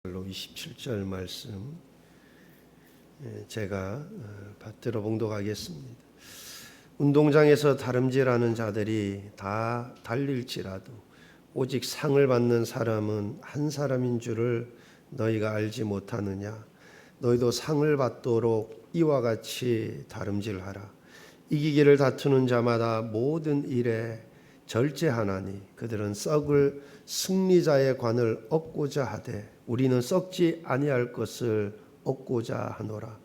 27절 말씀 제가 받들어 봉독하겠습니다. 운동장에서 다름질하는 자들이 다 달릴지라도 오직 상을 받는 사람은 한 사람인 줄을 너희가 알지 못하느냐. 너희도 상을 받도록 이와 같이 다름질하라. 이기기를 다투는 자마다 모든 일에 절제하나니 그들은 썩을 승리자의 관을 얻고자 하되 우리는 썩지 아니할 것을 얻고자 하노라.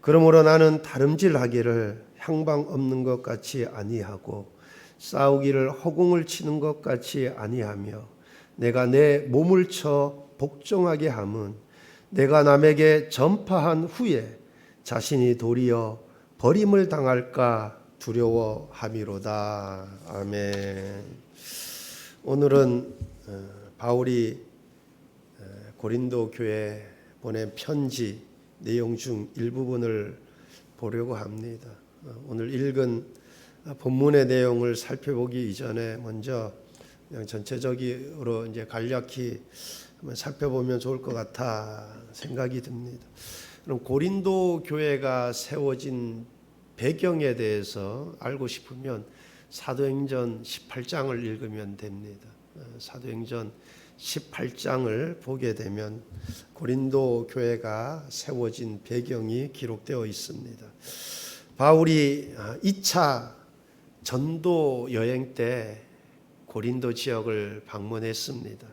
그러므로 나는 다름질하기를 향방 없는 것 같이 아니하고 싸우기를 허공을 치는 것 같이 아니하며 내가 내 몸을 쳐 복종하게 함은 내가 남에게 전파한 후에 자신이 도리어 버림을 당할까 두려워함이로다. 아멘. 오늘은 바울이 고린도 교회에 보낸 편지 내용 중 일부분을 보려고 합니다. 오늘 읽은 본문의 내용을 살펴보기 이전에 먼저 그냥 전체적으로 이제 간략히 한번 살펴보면 좋을 것 같아 생각이 듭니다. 그럼 고린도 교회가 세워진 배경에 대해서 알고 싶으면 사도행전 18장을 읽으면 됩니다. 사도행전 18장을 보게 되면 고린도 교회가 세워진 배경이 기록되어 있습니다. 바울이 2차 전도 여행 때 고린도 지역을 방문했습니다.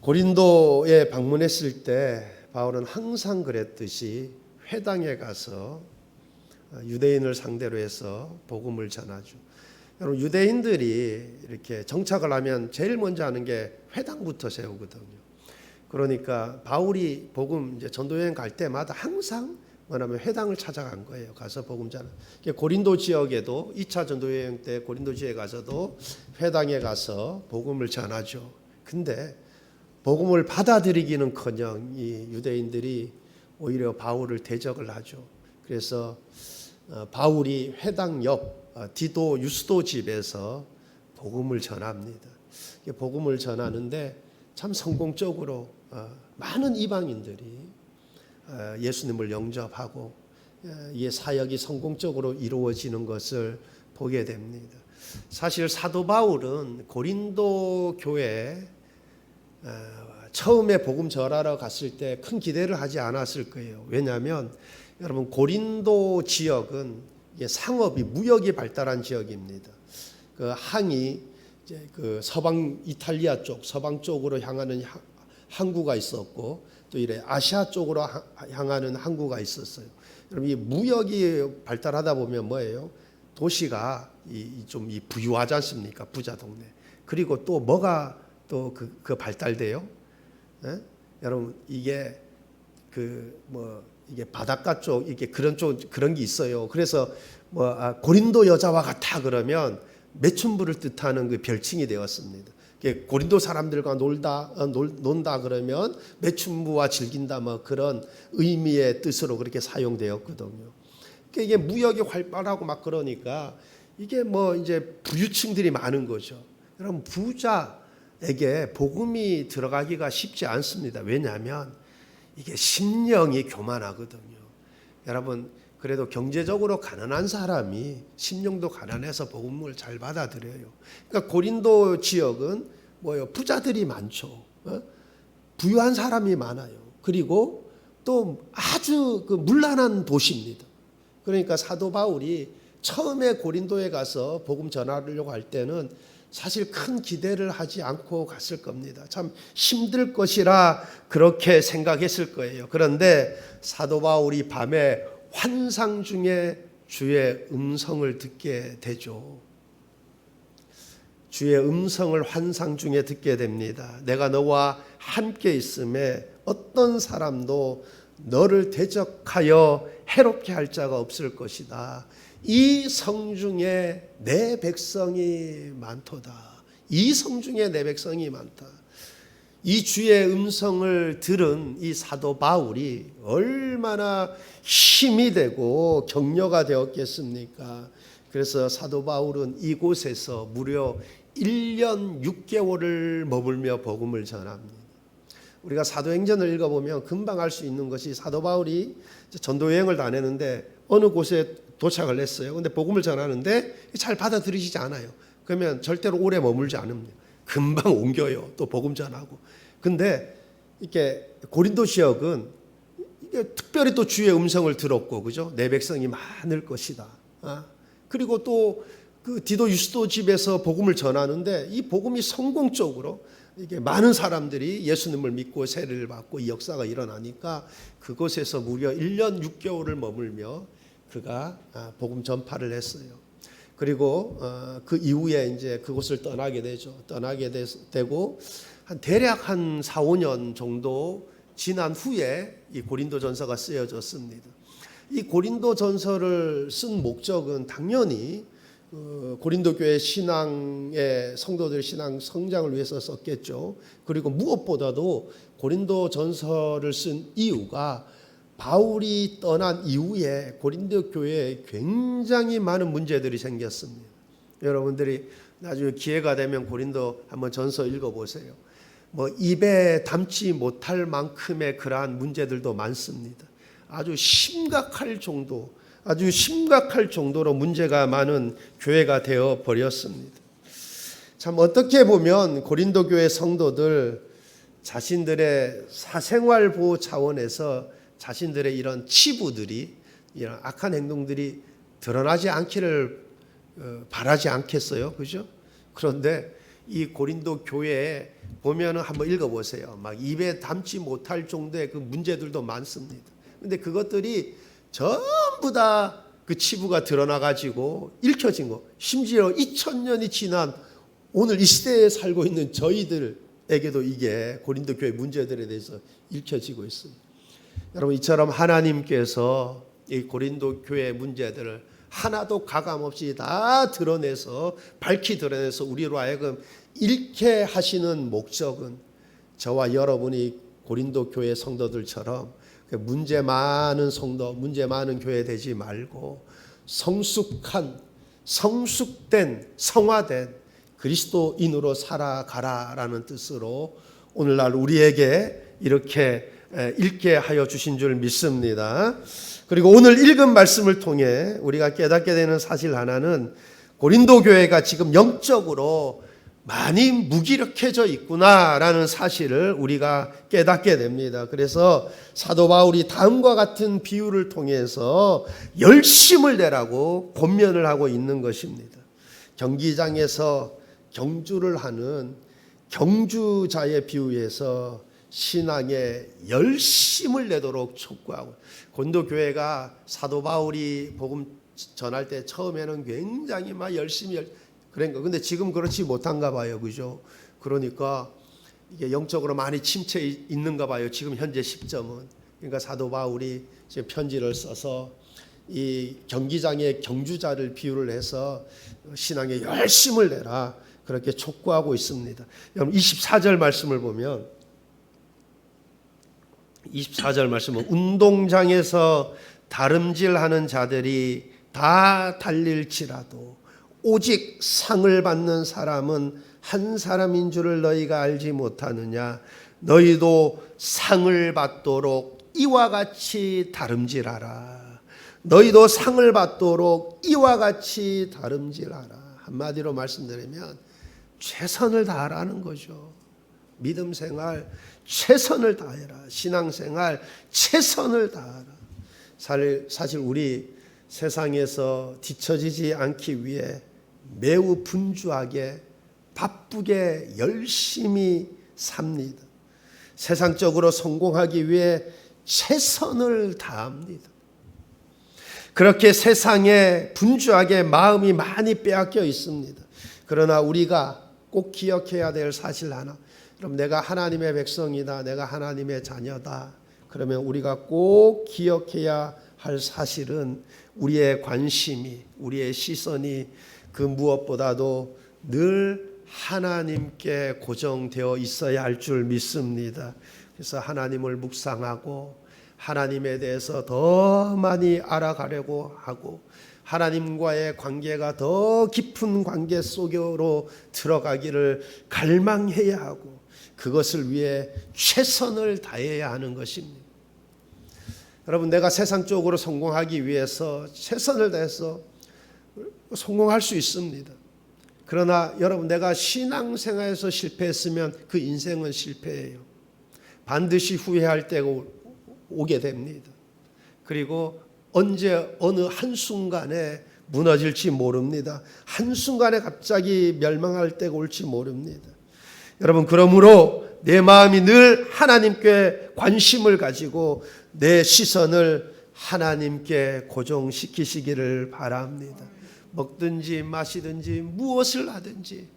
고린도에 방문했을 때 바울은 항상 그랬듯이 회당에 가서 유대인을 상대로 해서 복음을 전하죠. 여러분, 유대인들이 이렇게 정착을 하면 제일 먼저 하는 게 회당부터 세우거든요. 그러니까 바울이 복음 이제 전도 여행 갈 때마다 항상 뭐냐면 회당을 찾아간 거예요. 가서 복음 전하. 고린도 지역에도 2차 전도 여행 때 고린도 지역에 가서도 회당에 가서 복음을 전하죠. 근데 복음을 받아들이기는커녕 이 유대인들이 오히려 바울을 대적을 하죠. 그래서 바울이 회당 옆 디도 유스도 집에서 복음을 전합니다. 복음을 전하는데 참 성공적으로 많은 이방인들이 예수님을 영접하고 이 사역이 성공적으로 이루어지는 것을 보게 됩니다. 사실 사도 바울은 고린도 교회에 처음에 복음 전하러 갔을 때 큰 기대를 하지 않았을 거예요. 왜냐하면 여러분, 고린도 지역은 상업이 무역이 발달한 지역입니다. 그 항이 이제 그 서방 이탈리아 쪽, 서방 쪽으로 향하는 항구가 있었고 또 이래 아시아 쪽으로 향하는 항구가 있었어요. 여러분, 이 무역이 발달하다 보면 뭐예요? 도시가 좀 부유하지 않습니까? 부자 동네. 그리고 또 뭐가 또 그 발달돼요? 예? 여러분, 이게 이게 바닷가 쪽, 이게 그런 게 있어요. 그래서 고린도 여자와 같아 그러면 매춘부를 뜻하는 그 별칭이 되었습니다. 고린도 사람들과 논다 그러면 매춘부와 즐긴다 뭐 그런 의미의 뜻으로 그렇게 사용되었거든요. 이게 무역이 활발하고 막 그러니까 이게 이제 부유층들이 많은 거죠. 여러분, 부자에게 복음이 들어가기가 쉽지 않습니다. 왜냐하면 이게 심령이 교만하거든요. 여러분, 그래도 경제적으로 가난한 사람이 심령도 가난해서 복음을 잘 받아들여요. 그러니까 고린도 지역은 부자들이 많죠. 부유한 사람이 많아요. 그리고 또 아주 문란한 도시입니다. 그러니까 사도 바울이 처음에 고린도에 가서 복음 전하려고 할 때는 사실 큰 기대를 하지 않고 갔을 겁니다. 참 힘들 것이라 그렇게 생각했을 거예요. 그런데 사도 바울이 밤에 환상 중에 주의 음성을 듣게 되죠. 주의 음성을 환상 중에 듣게 됩니다. 내가 너와 함께 있음에 어떤 사람도 너를 대적하여 해롭게 할 자가 없을 것이다. 이 성중에 내 백성이 많도다. 이 성중에 내 백성이 많다. 이 주의 음성을 들은 이 사도 바울이 얼마나 힘이 되고 격려가 되었겠습니까? 그래서 사도 바울은 이곳에서 무려 1년 6개월을 머물며 복음을 전합니다. 우리가 사도행전을 읽어보면 금방 알 수 있는 것이 사도 바울이 전도 여행을 다녔는데 어느 곳에 도착을 했어요. 근데 복음을 전하는데 잘 받아들이시지 않아요. 그러면 절대로 오래 머물지 않습니다. 금방 옮겨요. 또 복음 전하고. 근데 이렇게 고린도 지역은 이게 특별히 또 주의 음성을 들었고, 그죠? 내 백성이 많을 것이다. 그리고 또 그 디도 유스도 집에서 복음을 전하는데 이 복음이 성공적으로 이게 많은 사람들이 예수님을 믿고 세례를 받고 이 역사가 일어나니까 그곳에서 무려 1년 6개월을 머물며 그가 복음 전파를 했어요. 그리고 그 이후에 이제 그곳을 떠나게 되죠. 떠나게 되고 대략 한 4, 5년 정도 지난 후에 이 고린도전서가 쓰여졌습니다. 이 고린도전서를 쓴 목적은 당연히 고린도 교회 신앙의 성도들 신앙 성장을 위해서 썼겠죠. 그리고 무엇보다도 고린도전서를 쓴 이유가 바울이 떠난 이후에 고린도 교회에 굉장히 많은 문제들이 생겼습니다. 여러분들이 나중에 기회가 되면 고린도 한번 전서 읽어보세요. 뭐 입에 담지 못할 만큼의 그러한 문제들도 많습니다. 아주 심각할 정도로 문제가 많은 교회가 되어 버렸습니다. 참 어떻게 보면 고린도 교회 성도들 자신들의 사생활 보호 차원에서 자신들의 이런 치부들이 이런 악한 행동들이 드러나지 않기를 바라지 않겠어요, 그죠? 그런데 이 고린도 교회에 보면은 한번 읽어보세요. 막 입에 담지 못할 정도의 그 문제들도 많습니다. 근데 그것들이 전부 다 그 치부가 드러나가지고 읽혀진 거. 심지어 2000년이 지난 오늘 이 시대에 살고 있는 저희들에게도 이게 고린도 교회 문제들에 대해서 읽혀지고 있습니다. 여러분 이처럼 하나님께서 이 고린도 교회 문제들을 하나도 가감없이 다 드러내서 밝히 드러내서 우리로 하여금 잃게 하시는 목적은 저와 여러분이 고린도 교회 성도들처럼 문제 많은 성도, 문제 많은 교회 되지 말고 성숙한, 성숙된, 성화된 그리스도인으로 살아가라라는 뜻으로 오늘날 우리에게 이렇게 읽게 하여 주신 줄 믿습니다. 그리고 오늘 읽은 말씀을 통해 우리가 깨닫게 되는 사실 하나는 고린도 교회가 지금 영적으로 많이 무기력해져 있구나라는 사실을 우리가 깨닫게 됩니다. 그래서 사도 바울이 다음과 같은 비유를 통해서 열심을 내라고 권면을 하고 있는 것입니다. 경기장에서 경주를 하는 경주자의 비유에서 신앙에 열심을 내도록 촉구하고, 고린도 교회가 사도 바울이 복음 전할 때 처음에는 굉장히 막 열심히 그런가. 근데 지금 그렇지 못한가 봐요. 그죠? 그러니까 이게 영적으로 많이 침체해 있는가 봐요. 지금 현재 시점은. 그러니까 사도 바울이 지금 편지를 써서 이 경기장의 경주자를 비유를 해서 신앙에 열심을 내라. 그렇게 촉구하고 있습니다. 여러분 24절 말씀을 보면 24절 말씀은 운동장에서 다름질하는 자들이 다 달릴지라도 오직 상을 받는 사람은 한 사람인 줄을 너희가 알지 못하느냐. 너희도 상을 받도록 이와 같이 다름질하라. 너희도 상을 받도록 이와 같이 다름질하라. 한마디로 말씀드리면 최선을 다하라는 거죠. 믿음 생활 최선을 다해라. 신앙 생활 최선을 다하라. 사실 우리 세상에서 뒤처지지 않기 위해 매우 분주하게 바쁘게 열심히 삽니다. 세상적으로 성공하기 위해 최선을 다합니다. 그렇게 세상에 분주하게 마음이 많이 빼앗겨 있습니다. 그러나 우리가 꼭 기억해야 될 사실 하나, 그럼 내가 하나님의 백성이다, 내가 하나님의 자녀다, 그러면 우리가 꼭 기억해야 할 사실은 우리의 관심이, 우리의 시선이 그 무엇보다도 늘 하나님께 고정되어 있어야 할 줄 믿습니다. 그래서 하나님을 묵상하고 하나님에 대해서 더 많이 알아가려고 하고 하나님과의 관계가 더 깊은 관계 속으로 들어가기를 갈망해야 하고 그것을 위해 최선을 다해야 하는 것입니다. 여러분, 내가 세상적으로 성공하기 위해서 최선을 다해서 성공할 수 있습니다. 그러나 여러분, 내가 신앙생활에서 실패했으면 그 인생은 실패예요. 반드시 후회할 때가 오게 됩니다. 그리고 언제 어느 한순간에 무너질지 모릅니다. 한순간에 갑자기 멸망할 때가 올지 모릅니다. 여러분, 그러므로 내 마음이 늘 하나님께 관심을 가지고 내 시선을 하나님께 고정시키시기를 바랍니다. 먹든지 마시든지 무엇을 하든지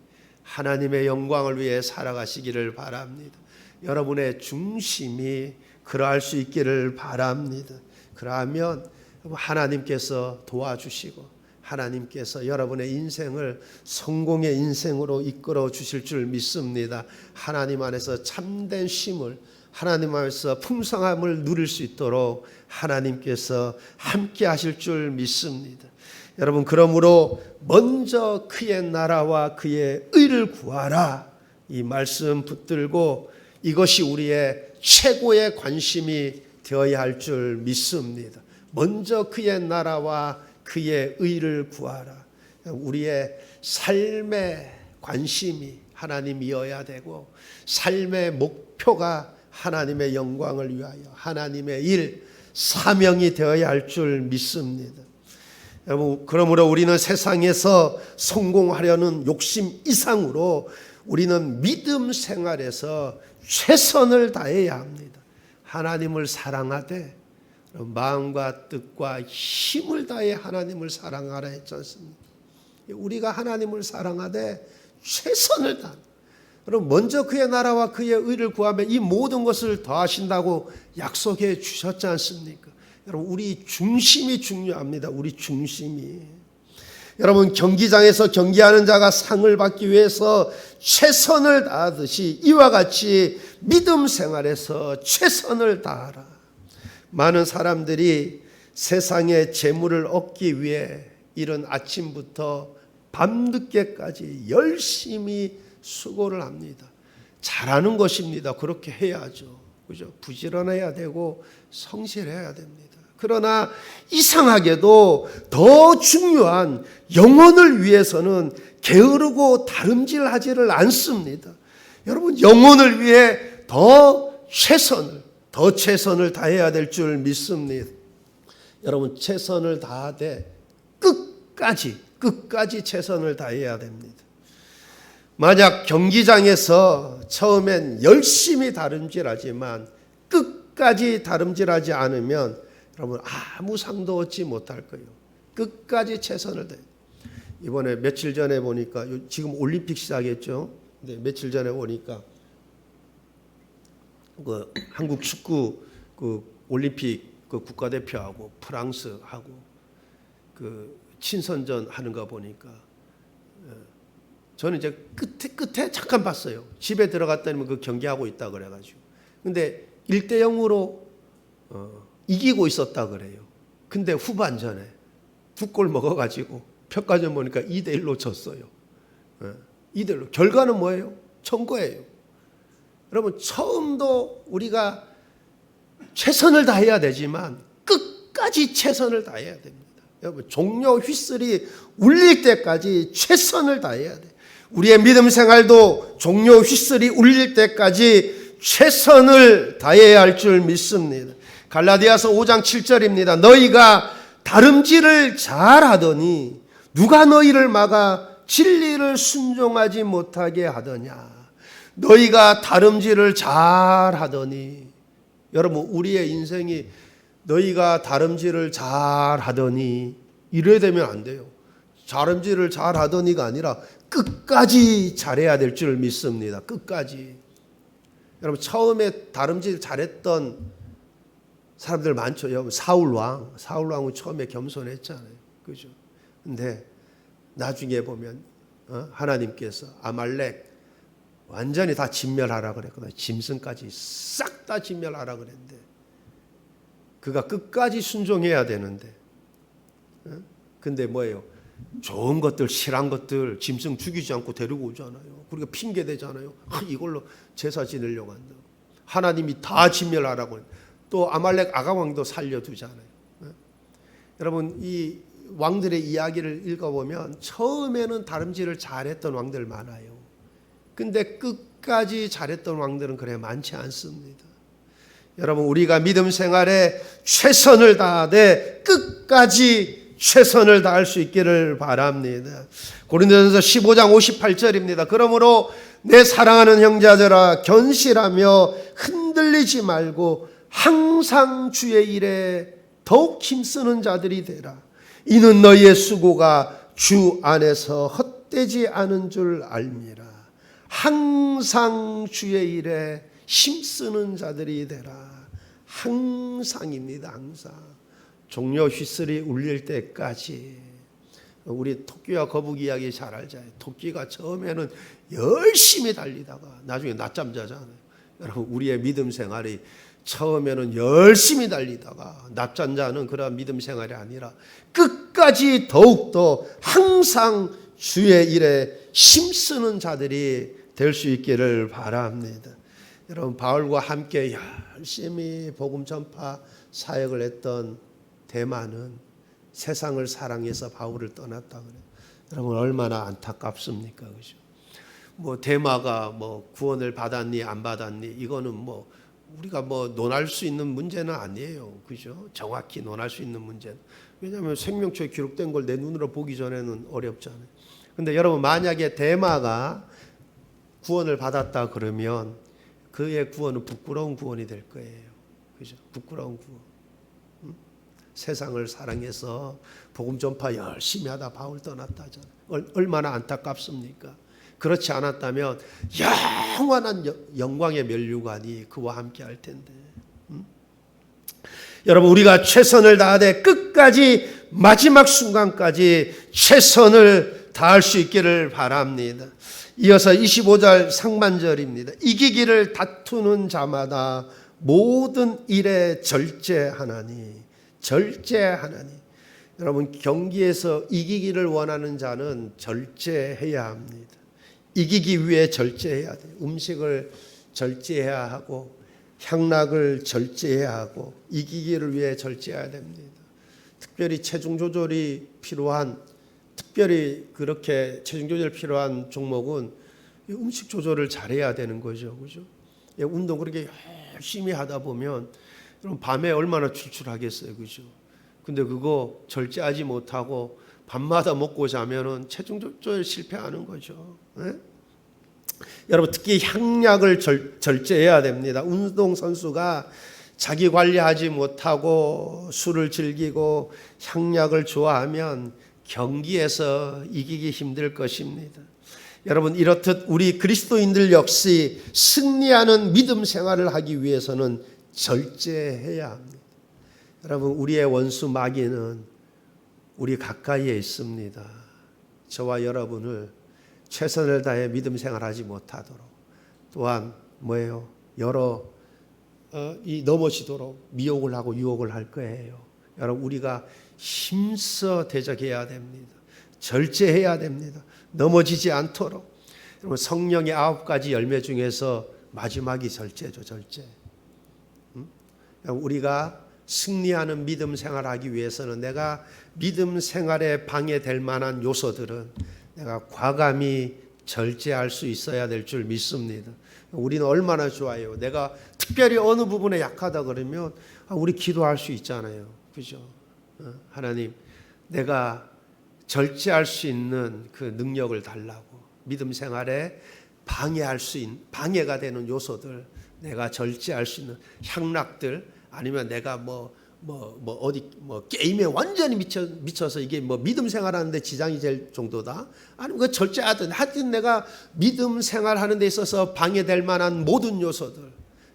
하나님의 영광을 위해 살아가시기를 바랍니다. 여러분의 중심이 그러할 수 있기를 바랍니다. 그러면 하나님께서 도와주시고 하나님께서 여러분의 인생을 성공의 인생으로 이끌어 주실 줄 믿습니다. 하나님 안에서 참된 쉼을, 하나님 안에서 풍성함을 누릴 수 있도록 하나님께서 함께 하실 줄 믿습니다. 여러분, 그러므로 먼저 그의 나라와 그의 의를 구하라, 이 말씀 붙들고 이것이 우리의 최고의 관심이 되어야 할 줄 믿습니다. 먼저 그의 나라와 그의 의를 구하라. 우리의 삶의 관심이 하나님이어야 되고 삶의 목표가 하나님의 영광을 위하여 하나님의 일, 사명이 되어야 할 줄 믿습니다. 여러분, 그러므로 우리는 세상에서 성공하려는 욕심 이상으로 우리는 믿음 생활에서 최선을 다해야 합니다. 하나님을 사랑하되 마음과 뜻과 힘을 다해 하나님을 사랑하라 했지 않습니까? 우리가 하나님을 사랑하되 최선을 다합니다. 그럼 먼저 그의 나라와 그의 의를 구하면 이 모든 것을 더하신다고 약속해 주셨지 않습니까? 여러분, 우리 중심이 중요합니다. 우리 중심이. 여러분, 경기장에서 경기하는 자가 상을 받기 위해서 최선을 다하듯이 이와 같이 믿음 생활에서 최선을 다하라. 많은 사람들이 세상의 재물을 얻기 위해 이른 아침부터 밤늦게까지 열심히 수고를 합니다. 잘하는 것입니다. 그렇게 해야죠. 그죠? 부지런해야 되고 성실해야 됩니다. 그러나 이상하게도 더 중요한 영혼을 위해서는 게으르고 다름질하지를 않습니다. 여러분, 영혼을 위해 더 최선을 다해야 될 줄 믿습니다. 여러분, 최선을 다하되 끝까지 최선을 다해야 됩니다. 만약 경기장에서 처음엔 열심히 다름질하지만 끝까지 다름질하지 않으면 여러분 아무 상도 얻지 못할 거예요. 끝까지 최선을 다해. 이번에 며칠 전에 보니까 지금 올림픽 시작했죠. 근데 며칠 전에 보니까 그 한국 축구 그 올림픽 그 국가대표하고 프랑스하고 그 친선전 하는 거 보니까 저는 이제 끝에 잠깐 봤어요. 집에 들어갔더니 그 경기하고 있다 그래가지고. 근데 1대0으로 이기고 있었다 그래요. 근데 후반전에 2골 먹어가지고 평가전 보니까 2대1로 졌어요. 2대1로. 결과는 뭐예요? 청거예요. 여러분, 처음도 우리가 최선을 다해야 되지만 끝까지 최선을 다해야 됩니다. 여러분, 종료 휘슬이 울릴 때까지 최선을 다해야 돼요. 우리의 믿음 생활도 종료 휘슬이 울릴 때까지 최선을 다해야 할 줄 믿습니다. 갈라디아서 5장 7절입니다. 너희가 다름질을 잘하더니 누가 너희를 막아 진리를 순종하지 못하게 하더냐. 너희가 다름질을 잘하더니, 여러분, 우리의 인생이 너희가 다름질을 잘하더니 이래야 되면 안 돼요. 다름질을 잘하더니가 아니라 끝까지 잘해야 될 줄 믿습니다. 끝까지. 여러분, 처음에 다름질 잘했던 사람들 많죠. 여러분, 사울왕은 처음에 겸손했잖아요. 그죠? 근데 나중에 보면 하나님께서 아말렉 완전히 다 진멸하라 그랬거든요. 짐승까지 싹 다 진멸하라 그랬는데 그가 끝까지 순종해야 되는데 근데 뭐예요? 좋은 것들, 실한 것들 짐승 죽이지 않고 데리고 오잖아요. 그러니까 핑계 대잖아요. 이걸로 제사 지내려고 한다. 하나님이 다 진멸하라고. 또 아말렉 아가왕도 살려두잖아요. 여러분, 이 왕들의 이야기를 읽어보면 처음에는 다름질을 잘했던 왕들 많아요. 근데 끝까지 잘했던 왕들은 그래 많지 않습니다. 여러분, 우리가 믿음 생활에 최선을 다하되 끝까지 최선을 다할 수 있기를 바랍니다. 고린도전서 15장 58절입니다. 그러므로 내 사랑하는 형제들아, 견실하며 흔들리지 말고 항상 주의 일에 더욱 힘쓰는 자들이 되라. 이는 너희의 수고가 주 안에서 헛되지 않은 줄 알미라. 항상 주의 일에 힘쓰는 자들이 되라. 항상입니다. 항상. 종려 휘슬이 울릴 때까지. 우리 토끼와 거북이 이야기 잘 알잖아요. 토끼가 처음에는 열심히 달리다가 나중에 낮잠 자잖아요. 여러분, 우리의 믿음 생활이 처음에는 열심히 달리다가 낮잠 자는 그런 믿음 생활이 아니라 끝까지 더욱더 항상 주의 일에 힘쓰는 자들이 될 수 있기를 바랍니다. 여러분, 바울과 함께 열심히 복음 전파 사역을 했던 데마는 세상을 사랑해서 바울을 떠났다 그래요. 여러분, 얼마나 안타깝습니까? 그죠? 뭐 데마가 뭐 구원을 받았니 안 받았니 이거는 뭐 우리가 뭐 논할 수 있는 문제는 아니에요. 그죠? 정확히 논할 수 있는 문제는. 왜냐하면 생명초에 기록된 걸 내 눈으로 보기 전에는 어렵잖아요. 근데 여러분, 만약에 데마가 구원을 받았다 그러면 그의 구원은 부끄러운 구원이 될 거예요. 그죠? 부끄러운 구원. 세상을 사랑해서 복음 전파 열심히 하다 바울 떠났다 하잖아요. 얼마나 안타깝습니까? 그렇지 않았다면 영원한 영광의 면류관이 그와 함께 할 텐데. 여러분, 우리가 최선을 다하되 끝까지 마지막 순간까지 최선을 다할 수 있기를 바랍니다. 이어서 25절 상반절입니다. 이기기를 다투는 자마다 모든 일에 절제하나니. 절제하나니. 여러분, 경기에서 이기기를 원하는 자는 절제해야 합니다. 이기기 위해 절제해야 돼요. 음식을 절제해야 하고 향락을 절제해야 하고 이기기를 위해 절제해야 됩니다. 특별히 체중 조절이 필요한, 특별히 그렇게 체중 조절 필요한 종목은 음식 조절을 잘해야 되는 거죠. 그죠? 운동 그렇게 열심히 하다 보면 여러분, 밤에 얼마나 출출하겠어요. 그죠? 근데 그거 절제하지 못하고 밤마다 먹고 자면은 체중 조절 실패하는 거죠. 네? 여러분, 특히 향약을 절제해야 됩니다. 운동 선수가 자기 관리하지 못하고 술을 즐기고 향약을 좋아하면 경기에서 이기기 힘들 것입니다. 여러분, 이렇듯 우리 그리스도인들 역시 승리하는 믿음 생활을 하기 위해서는 절제해야 합니다. 여러분, 우리의 원수 마귀는 우리 가까이에 있습니다. 저와 여러분을 최선을 다해 믿음 생활하지 못하도록, 또한 뭐예요? 넘어지도록 미혹을 하고 유혹을 할 거예요. 여러분, 우리가 힘써 대적해야 됩니다. 절제해야 됩니다. 넘어지지 않도록. 여러분, 성령의 9가지 열매 중에서 마지막이 절제죠. 절제. 우리가 승리하는 믿음 생활하기 위해서는 내가 믿음 생활에 방해될 만한 요소들은 내가 과감히 절제할 수 있어야 될 줄 믿습니다. 우리는 얼마나 좋아요. 내가 특별히 어느 부분에 약하다 그러면 우리 기도할 수 있잖아요. 그죠? 하나님, 내가 절제할 수 있는 그 능력을 달라고. 믿음 생활에 방해가 되는 요소들, 내가 절제할 수 있는 향락들, 아니면 내가 게임에 완전히 미쳐서 이게 믿음 생활하는데 지장이 될 정도다. 아니면 그 절제하든 하여튼 내가 믿음 생활하는 데 있어서 방해될 만한 모든 요소들.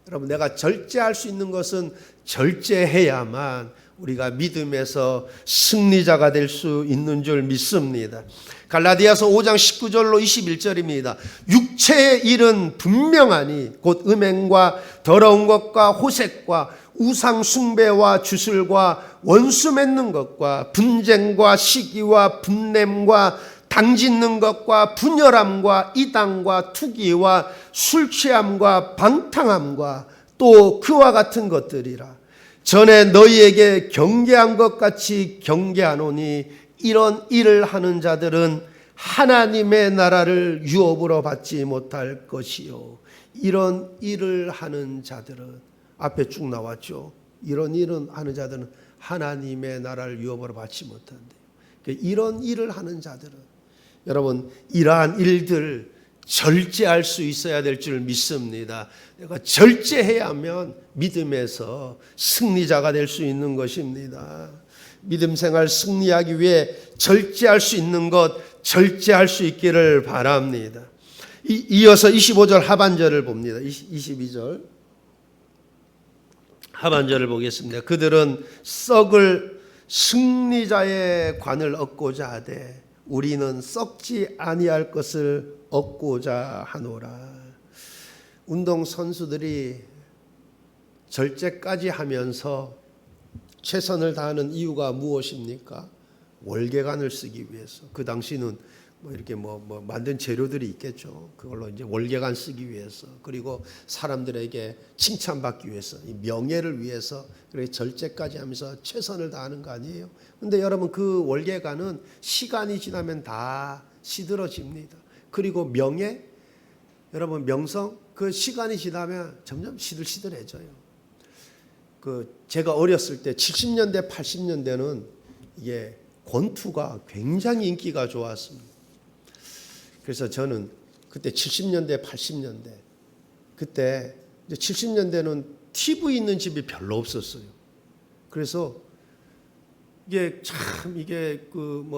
여러분, 내가 절제할 수 있는 것은 절제해야만 우리가 믿음에서 승리자가 될 수 있는 줄 믿습니다. 갈라디아서 5장 19절로 21절입니다. 육체의 일은 분명하니 곧 음행과 더러운 것과 호색과 우상 숭배와 주술과 원수 맺는 것과 분쟁과 시기와 분냄과 당짓는 것과 분열함과 이당과 투기와 술 취함과 방탕함과 또 그와 같은 것들이라. 전에 너희에게 경계한 것 같이 경계하노니 이런 일을 하는 자들은 하나님의 나라를 유업으로 받지 못할 것이요. 이런 일을 하는 자들은, 앞에 쭉 나왔죠. 이런 일을 하는 자들은 하나님의 나라를 유업으로 받지 못한대요. 이런 일을 하는 자들은, 여러분, 이러한 일들 절제할 수 있어야 될 줄 믿습니다. 내가 절제해야 하면 믿음에서 승리자가 될 수 있는 것입니다. 믿음 생활 승리하기 위해 절제할 수 있는 것, 절제할 수 있기를 바랍니다. 이어서 25절 하반절을 봅니다. 22절 하반절을 보겠습니다. 그들은 썩을 승리자의 관을 얻고자 하되 우리는 썩지 아니할 것을 얻고자 하노라. 운동 선수들이 절제까지 하면서 최선을 다하는 이유가 무엇입니까? 월계관을 쓰기 위해서. 그 당시는 이렇게 만든 재료들이 있겠죠. 그걸로 이제 월계관 쓰기 위해서, 그리고 사람들에게 칭찬받기 위해서, 이 명예를 위해서 그렇게 절제까지 하면서 최선을 다하는 거 아니에요? 근데 여러분, 그 월계관은 시간이 지나면 다 시들어집니다. 그리고 명예, 여러분, 명성, 그 시간이 지나면 점점 시들시들해져요. 제가 어렸을 때 70년대, 80년대는 이게 권투가 굉장히 인기가 좋았습니다. 그래서 저는 그때 70년대, 80년대, 그때 이제 70년대는 TV 있는 집이 별로 없었어요. 그래서 이게 참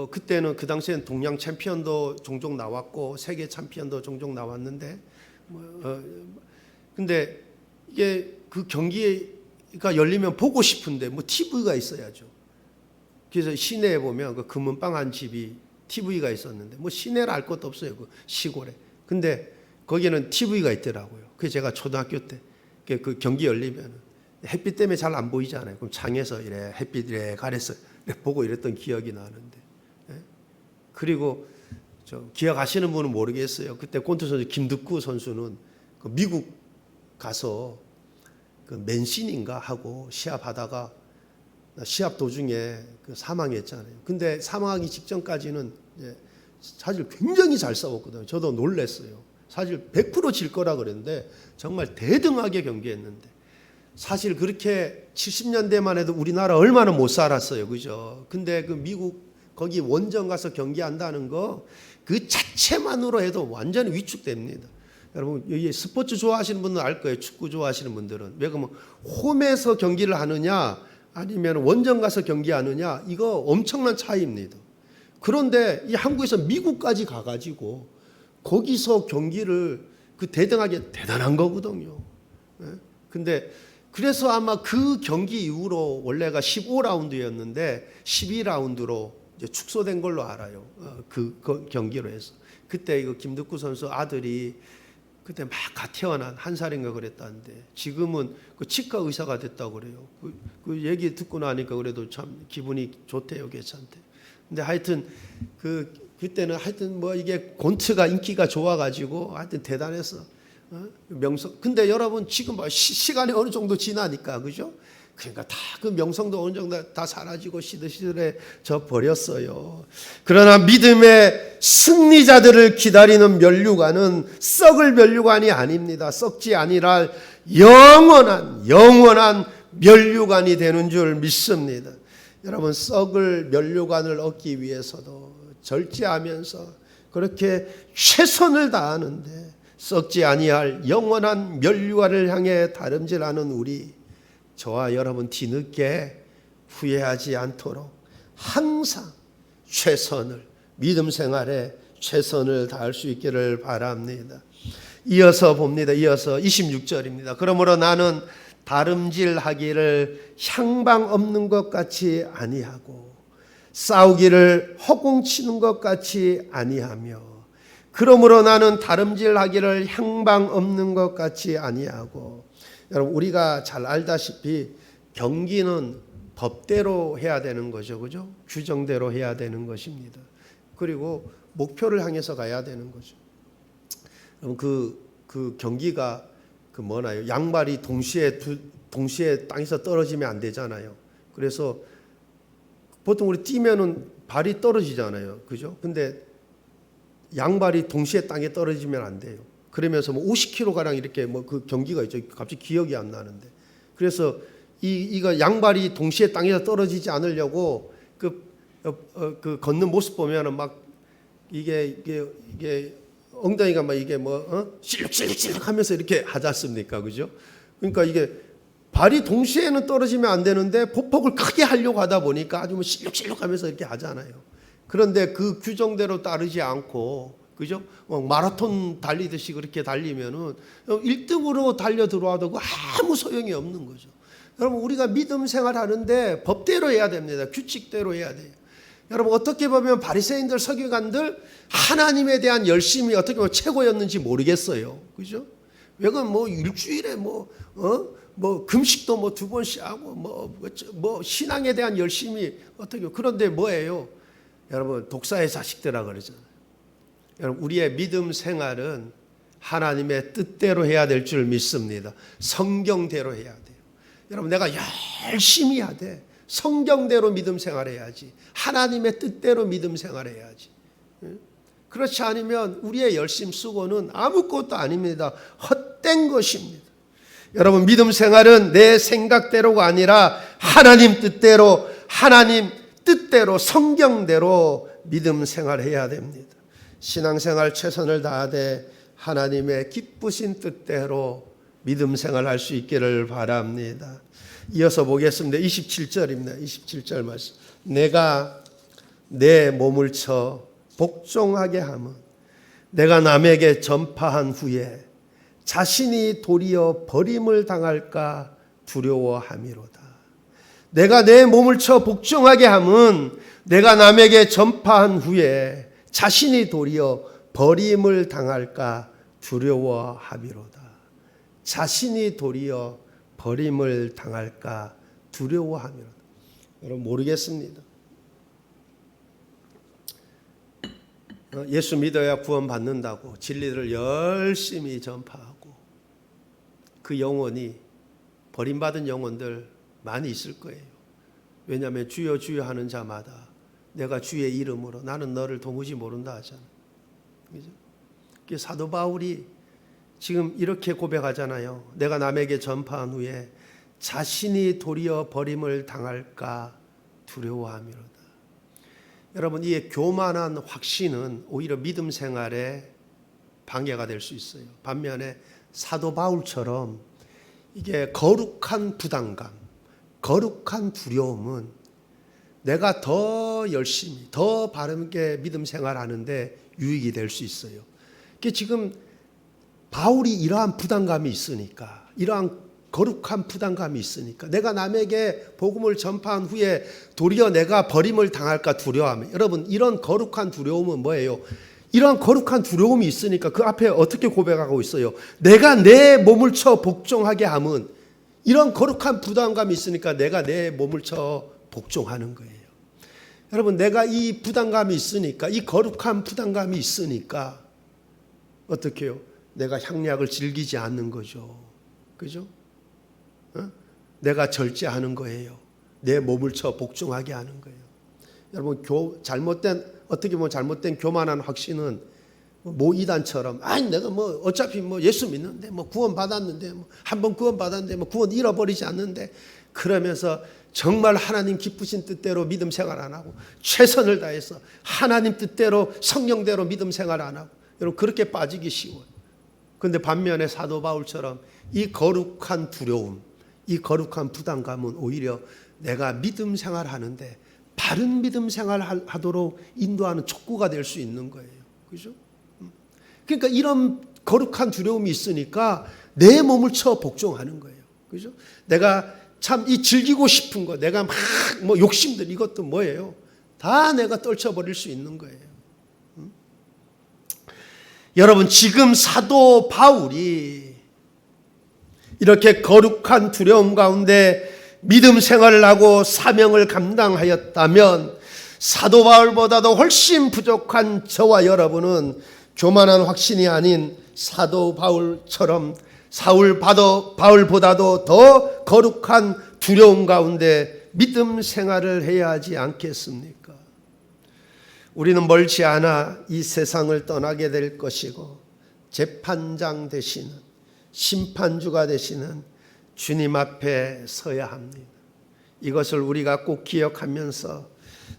그때는 그 당시엔 동양 챔피언도 종종 나왔고 세계 챔피언도 종종 나왔는데 근데 이게 그 경기가 열리면 보고 싶은데 TV가 있어야죠. 그래서 시내에 보면 그 금은방 한 집이 TV가 있었는데 시내를 알 것도 없어요. 그 시골에. 근데 거기는 TV가 있더라고요. 그래서 제가 초등학교 때 그 경기 열리면 햇빛 때문에 잘 안 보이잖아요. 그럼 창에서 이래 햇빛 이래 가려서 보고 이랬던 기억이 나는데. 그리고 기억하시는 분은 모르겠어요. 그때 권투 선수 김득구 선수는 그 미국 가서 그 맨신인가 하고 시합하다가 시합 도중에 사망했잖아요. 근데 사망하기 직전까지는 사실 굉장히 잘 싸웠거든요. 저도 놀랐어요. 사실 100% 질 거라 그랬는데 정말 대등하게 경기했는데, 사실 그렇게 70년대만 해도 우리나라 얼마나 못 살았어요. 그죠? 근데 그 미국 거기 원정 가서 경기한다는 거 그 자체만으로 해도 완전히 위축됩니다. 여러분, 여기 스포츠 좋아하시는 분들은 알 거예요. 축구 좋아하시는 분들은. 왜 그러면 홈에서 경기를 하느냐 아니면 원정 가서 경기하느냐, 이거 엄청난 차이입니다. 그런데 이 한국에서 미국까지 가가지고 거기서 경기를 대등하게 대단한 거거든요. 근데 그래서 아마 그 경기 이후로 원래가 15라운드였는데 12라운드로 이제 축소된 걸로 알아요. 그 경기로 해서. 그때 이거 김득구 선수 아들이 그때 막 갓 태어난 1살인가 그랬다는데 지금은 그 치과 의사가 됐다고 그래요. 그 얘기 듣고 나니까 그래도 참 기분이 좋대요. 괜찮대. 근데 하여튼 그때는 하여튼 이게 권투가 인기가 좋아가지고 하여튼 대단했어. 명성. 근데 여러분 지금 시간이 어느 정도 지나니까, 그죠? 그러니까 다 그 명성도 어느 정도 다 사라지고 시들시들해져 버렸어요. 그러나 믿음의 승리자들을 기다리는 면류관은 썩을 면류관이 아닙니다. 썩지 아니랄 영원한 면류관이 되는 줄 믿습니다. 여러분, 썩을 면류관을 얻기 위해서도 절제하면서 그렇게 최선을 다하는데 썩지 아니할 영원한 면류관을 향해 다름질하는 우리, 저와 여러분 뒤늦게 후회하지 않도록 항상 믿음 생활에 최선을 다할 수 있기를 바랍니다. 이어서 봅니다. 이어서 26절입니다. 그러므로 나는 다름질하기를 향방 없는 것 같이 아니하고 싸우기를 허공치는 것 같이 아니하며, 그러므로 나는 다름질하기를 향방 없는 것 같이 아니하고. 여러분, 우리가 잘 알다시피 경기는 법대로 해야 되는 거죠. 그죠? 규정대로 해야 되는 것입니다. 그리고 목표를 향해서 가야 되는 거죠. 그럼 그 경기가 그 뭐나요? 양발이 동시에 땅에서 떨어지면 안 되잖아요. 그래서 보통 우리 뛰면은 발이 떨어지잖아요. 그죠? 근데 양발이 동시에 땅에 떨어지면 안 돼요. 그러면서 뭐 50km 가량 이렇게 뭐 그 경기가 있죠. 갑자기 기억이 안 나는데. 그래서 이거 양발이 동시에 땅에서 떨어지지 않으려고 그 걷는 모습 보면은 막 이게 엉덩이가 막 이게 실룩실룩실룩 하면서 이렇게 하지 않습니까? 그죠? 그러니까 이게 발이 동시에는 떨어지면 안 되는데 보폭을 크게 하려고 하다 보니까 아주 뭐 실룩실룩 하면서 이렇게 하잖아요. 그런데 그 규정대로 따르지 않고, 그죠? 마라톤 달리듯이 그렇게 달리면은 1등으로 달려 들어와도 아무 소용이 없는 거죠. 여러분, 우리가 믿음 생활하는데 법대로 해야 됩니다. 규칙대로 해야 돼요. 여러분, 어떻게 보면 바리새인들, 서기관들 하나님에 대한 열심이 어떻게 보면 최고였는지 모르겠어요. 그죠? 왜냐면 뭐 일주일에 뭐 금식도 뭐 2번씩 하고 뭐 신앙에 대한 열심이 어떻게, 그런데 뭐예요? 여러분, 독사의 자식들아 그러잖아요. 여러분, 우리의 믿음 생활은 하나님의 뜻대로 해야 될 줄 믿습니다. 성경대로 해야 돼요. 여러분, 내가 열심히 해야 돼. 성경대로 믿음 생활해야지. 하나님의 뜻대로 믿음 생활해야지. 그렇지 않으면 우리의 열심 쓰고는 아무것도 아닙니다. 헛된 것입니다. 여러분, 믿음 생활은 내 생각대로가 아니라 하나님 뜻대로, 하나님 뜻대로, 성경대로 믿음 생활해야 됩니다. 신앙생활 최선을 다하되 하나님의 기쁘신 뜻대로 믿음 생활할 수 있기를 바랍니다. 이어서 보겠습니다. 27절입니다. 27절 말씀. 내가 내 몸을 쳐 복종하게 함은 내가 남에게 전파한 후에 자신이 도리어 버림을 당할까 두려워함이로다. 내가 내 몸을 쳐 복종하게 함은 내가 남에게 전파한 후에 자신이 도리어 버림을 당할까 두려워함이로다. 자신이 도리어 버림을 당할까 두려워함이로다. 여러분, 모르겠습니다. 예수 믿어야 구원받는다고 진리를 열심히 전파하고 그 영혼이 버림받은 영혼들 많이 있을 거예요. 왜냐하면 주여 주여 하는 자마다 내가 주의 이름으로 나는 너를 도무지 모른다 하잖아요. 그죠? 사도 바울이 지금 이렇게 고백하잖아요. 내가 남에게 전파한 후에 자신이 도리어 버림을 당할까 두려워함이로다. 여러분, 이 교만한 확신은 오히려 믿음 생활에 방해가 될 수 있어요. 반면에 사도 바울처럼 이게 거룩한 부담감, 거룩한 두려움은 내가 더 열심히, 더 바르게 믿음 생활하는데 유익이 될 수 있어요. 지금 바울이 이러한 부담감이 있으니까, 이러한 거룩한 부담감이 있으니까 내가 남에게 복음을 전파한 후에 도리어 내가 버림을 당할까 두려워하면, 여러분, 이런 거룩한 두려움은 뭐예요? 이런 거룩한 두려움이 있으니까 그 앞에 어떻게 고백하고 있어요? 내가 내 몸을 쳐 복종하게 함은, 이런 거룩한 부담감이 있으니까 내가 내 몸을 쳐 복종하는 거예요. 여러분, 내가 이 부담감이 있으니까, 이 거룩한 부담감이 있으니까 어떻게 해요? 내가 향락을 즐기지 않는 거죠. 그죠? 내가 절제하는 거예요. 내 몸을 쳐 복종하게 하는 거예요. 여러분, 어떻게 보면 잘못된 교만한 확신은 모이단처럼, 아니 내가 뭐 어차피 뭐 예수 믿는데 뭐 구원 받았는데 뭐 한번 구원 받았는데 뭐 구원 잃어버리지 않는데, 그러면서 정말 하나님 기쁘신 뜻대로 믿음 생활 안 하고 최선을 다해서 하나님 뜻대로 성령대로 믿음 생활 안 하고, 여러분, 그렇게 빠지기 쉬워요. 그런데 반면에 사도 바울처럼 이 거룩한 두려움, 이 거룩한 부담감은 오히려 내가 믿음 생활하는데 바른 믿음 생활하도록 인도하는 촉구가 될 수 있는 거예요. 그죠? 그러니까 이런 거룩한 두려움이 있으니까 내 몸을 쳐 복종하는 거예요. 그죠? 내가 참 이 즐기고 싶은 거, 내가 막 뭐 욕심들, 이것도 뭐예요? 다 내가 떨쳐버릴 수 있는 거예요. 여러분, 지금 사도 바울이 이렇게 거룩한 두려움 가운데 믿음 생활을 하고 사명을 감당하였다면 사도 바울보다도 훨씬 부족한 저와 여러분은 교만한 확신이 아닌 사도 바울처럼 바울보다도 더 거룩한 두려움 가운데 믿음 생활을 해야 하지 않겠습니까? 우리는 멀지 않아 이 세상을 떠나게 될 것이고 재판장 되시는 심판주가 되시는 주님 앞에 서야 합니다. 이것을 우리가 꼭 기억하면서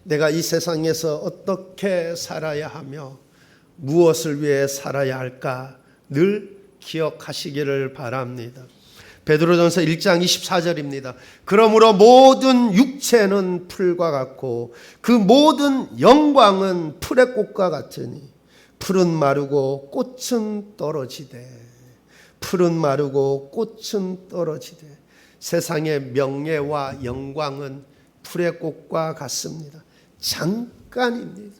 내가 이 세상에서 어떻게 살아야 하며 무엇을 위해 살아야 할까 늘 기억하시기를 바랍니다. 베드로전서 1장 24절입니다. 그러므로 모든 육체는 풀과 같고 그 모든 영광은 풀의 꽃과 같으니 풀은 마르고 꽃은 떨어지되 풀은 마르고 꽃은 떨어지되 세상의 명예와 영광은 풀의 꽃과 같습니다. 잠깐입니다.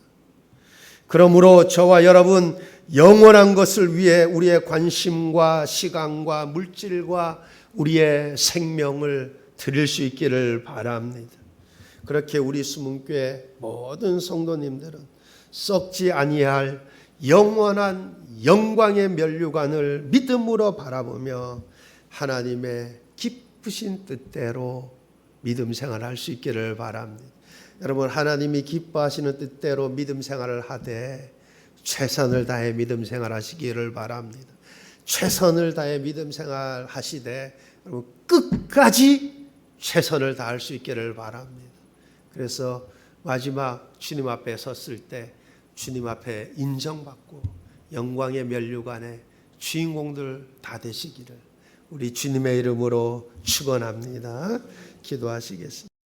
그러므로 저와 여러분 영원한 것을 위해 우리의 관심과 시간과 물질과 우리의 생명을 드릴 수 있기를 바랍니다. 그렇게 우리 수문교회 모든 성도님들은 썩지 아니할 영원한 영광의 면류관을 믿음으로 바라보며 하나님의 기쁘신 뜻대로 믿음 생활할 수 있기를 바랍니다. 여러분, 하나님이 기뻐하시는 뜻대로 믿음 생활을 하되 최선을 다해 믿음 생활하시기를 바랍니다. 최선을 다해 믿음 생활하시되 여러분 끝까지 최선을 다할 수 있기를 바랍니다. 그래서 마지막 주님 앞에 섰을 때 주님 앞에 인정받고 영광의 면류관의 주인공들 다 되시기를 우리 주님의 이름으로 축원합니다. 기도하시겠습니다.